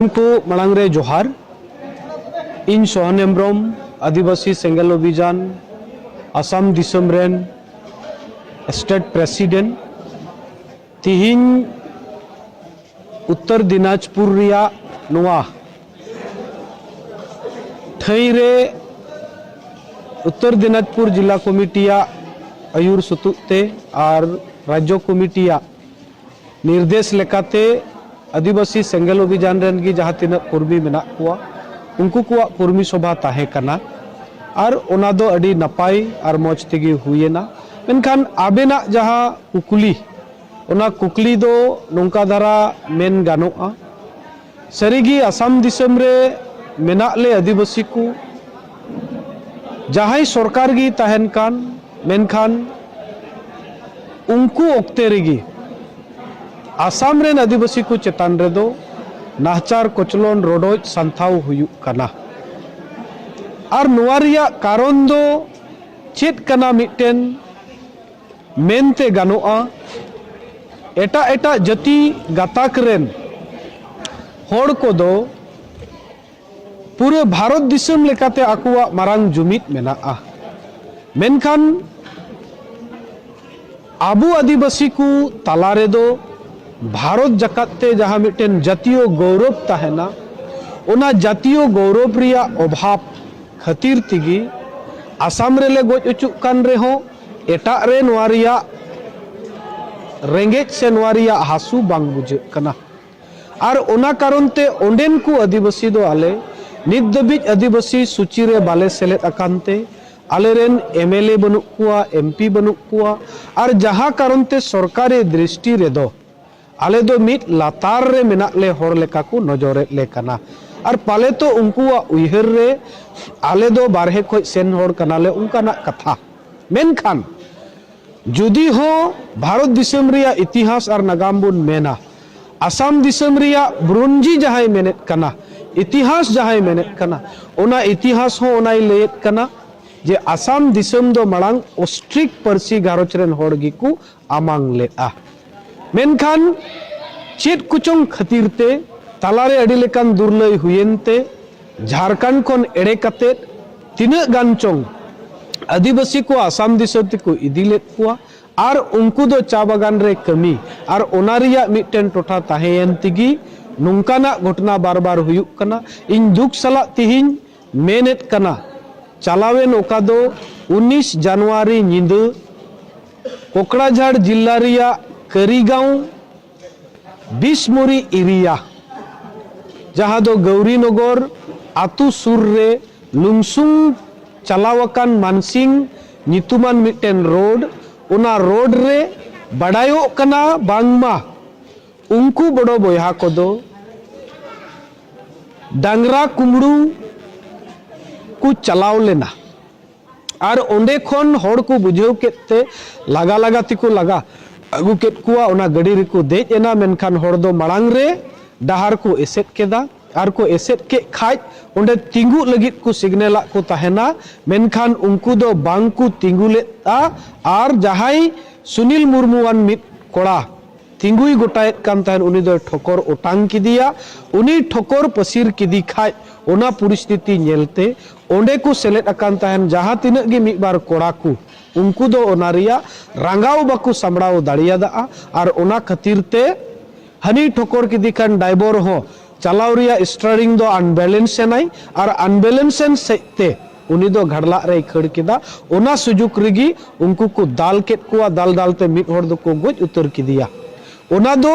को मलांग रे जोहार इन सोहन हेम्ब्रम आदिवासी सेंगेल अभियान Assam दिसम rain state president तिहिन Uttar Dinajpur रिया नोआ ठई रे उत्तर दिनाजपुर जिला कमिटिया आयुर सुतुते और राज्य कमिटिया निर्देश लेकाते आदिवासी सेंगेल अभियान रेन की जहाँ तीन कर्मी मेना कुआ उनको कुआ कर्मी सभा ताहे कना और ओना दो अडी नपाय और मौज तेगी हुएना मेनखान आबेना जहाँ कुकली ओना कुकली दो नौका धारा मेन गानोआ सरीगी आसाम दिसम रे मेना ले आदिवासी को जहाँ सरकार की ताहेन कान मेनखान उनको ओक्ते रेगी आसाम रेन आदिवासी को चेतान रेदो नाहचार कोचलोन रोडोज संथाव हुयुक कना और नुआरिया कारण दो चेत कना मिटेन मेनते गानोआ एटा एटा जति गाताक रेन होड़ को दो पूरे भारत दिसम लेकाते आकुआ मारांग जुमित मेनाआ मेनखान आबू आदिवासी को तालारे दो भारत जकाते जहाँ मिटेन जातीय गौरव ताहेना ओना जातीय गौरव रिया अभाव खातिर तिगी आसाम रेले गोज उचुक कान रेहो एटा रे नोआरिया रेंगेज से नोआरिया हासु बांग बुझे कना और ओना कारण ते ओंडेन को आदिवासी दो आले नित दबिज आदिवासी सूची रे बाले सेलेद अकानते आले रेन एमएलए बनुक कुआ एमपी बनुक कुआ और जहाँ कारण ते सरकारी दृष्टि रे दो आले दो मिट लातार रे मेना ले होर लेका को नजरे ले कना और पाले तो उनको उइहर रे आले दो बारहे खोज सेन होर कना ले उनका ना कथा मेनखान जुदी हो भारत दिसम रिया इतिहास और नगाम बुन मेना आसाम दिसम रिया ब्रुंजी जहां मेनेत कना इतिहास जहां मेनेत कना ओना इतिहास हो ओनाई लेत कना जे आसाम दिसम दो मड़ांग ऑस्ट्रिक परसी गारोच रेन होर गी को आमांग लेआ मेनखान चेत कुचों खतीरते तालारे अड़ी लेकान दुर्लय हुयेनते झारखंड कोन एड़े कते तिना गान चोंग आदिवासी को आसाम दिसम को इदिलेत कुआ और उनको दो चा बागान रे कमी और ओनारिया मिटेन टोठा ताहेयन तिगी नुंकाना घटना बार बार हुयुक कना इन दुख सला तिहिन मेनेत कना चलावेन ओका दो 19 जनवरी निंद कोकड़ाझाड़ जिला रिया करीगांव बिस्मुरी एरिया जहाँ दो गौरीनगर आतु सुर रे लुंगसुंग चलावकान मानसिंग नितुमान मिटेन रोड उना रोड रे बड़ायो कना बांगमा उनको बड़ो बोया को दो डांगरा कुमड़ू को चलाव लेना और ओंडे खन होड़ को बुझेव केते लगा लगा तिको लगा अगु केत कुआ ओना गड़ी रिको देज एना मेनखान होड़ दो मड़ांग रे डहार को एसेट केदा और को एसेट के खाज ओंडे तिंगु लगित को सिग्नल को ताहेना मेनखान उनको दो बांग को तिंगु लेता और जहाई सुनील मुर्मुवान मित कोड़ा तिंगुई गोटायत कान ताहेन उनी दो ठोकर ओटांग किदिया उनी ठोकर पसीर किदी खाज ओना परिस्थिति नेलते ओंडे को सेलेट अकान ताहेन जहां तिनक गे मित बार कोड़ा को उनको दो ओनारिया रांगाव बाकू सामड़ाव दाड़ियादा और ओना खातिर ते हनी ठोकर की दिखान ड्राइवर हो चलाव रिया स्टीयरिंग दो अनबैलेंस नाई और अनबैलेंस सेते उनी दो घड़ला रे खड़ किदा ओना सुजुक रिगी उनको को दाल केत कुआ दाल दालते मिट होड़ दो को गोज उतर किदिया ओना दो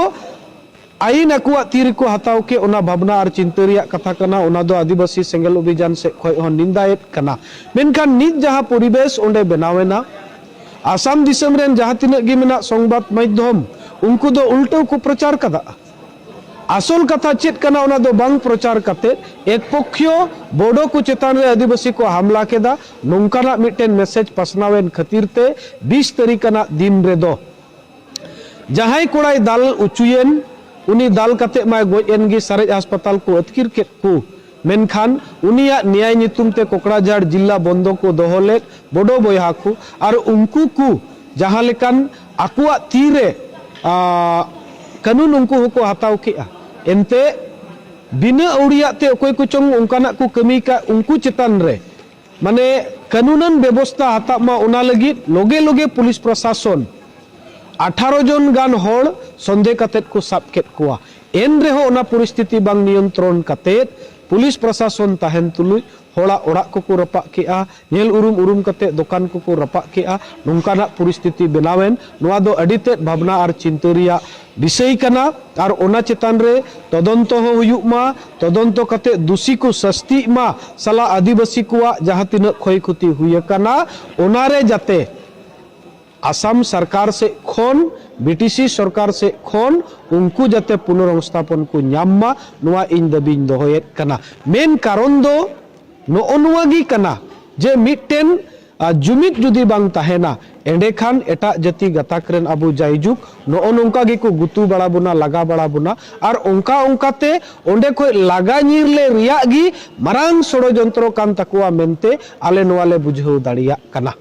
आईन अकुआ तीर को हताव के ओना भावना और चिंता रिया कथा कना ओना दो आदिवासी सेंगेल अभियान से खोय हो निंदायत कना मेनखान नित जहां परिवेश ओंडे बनावेना आसाम दिसम रेन जहां तिना गी मेना संबाद माध्यम उनको दो उल्टो को प्रचार कदा आसल कथा चेत कना ओना दो बांग प्रचार कते एक पक्षियो बोडो को चेतान रे आदिवासी को हमला केदा नोंकाना मिटेन मैसेज पसनावेन खातिरते 20 तारीख ना दिन रे दो जहां कोड़ाई दाल उचुयेन उनी दाल कते माय गोयन गी सारेज अस्पताल को अतकिर केत को मेनखान उनिया न्याय नितुम ते कोकड़ाझाड़ जिला बंदो को दोहले बड़ो बोया को और उनको को जहां लेकान आकुआ तीरे कानून उनको को हताव के एनते बिना औड़ियाते अकोय को चोंग उनकाना को कमी का उनको चेतन रे माने कानूनन व्यवस्था हता मा ओना लगी लोगे लोगे पुलिस प्रशासन 18 जन गान होड़ संदेह कतेत को साब केत कुआ एन रेहो ओना परिस्थिति बांग नियंत्रण कतेत पुलिस प्रशासन ताहेन तुलुय होड़ा ओड़ा को रपा केआ नेल उरुम उरुम कते दुकान को रपा केआ नोंकाना परिस्थिति बनावेन नोआ दो अडिते भावना और चिंता रिया विषय कना और ओना चेतान रे तदंत हो हुयुग मा तदंत कते दोषी को सस्ती मा सला आदिवासी को जहां तीन क्षय क्षति हुई कना ओनारे जाते आसाम सरकार से खोन बीटीसी सरकार से खोन उनको जाते पुनर्स्थापन को न्यामा नुआ इन दबिन दोहोयेत कना मेन कारण दो नोगी कना जे मिटन जुमित जुदी बांग ताहेना एंडे खान एटा जाति गताकरेन अबु जायजुक नोंका गिको गुतु बड़ा बुना लगा बड़ा बुना और ओंका ओंकाते ओंडे कोई लगा निरले रिया गी मरांग षड़यंत्र कान तकुआ मेनते आले नोआले बुझाव दाड़िया कना।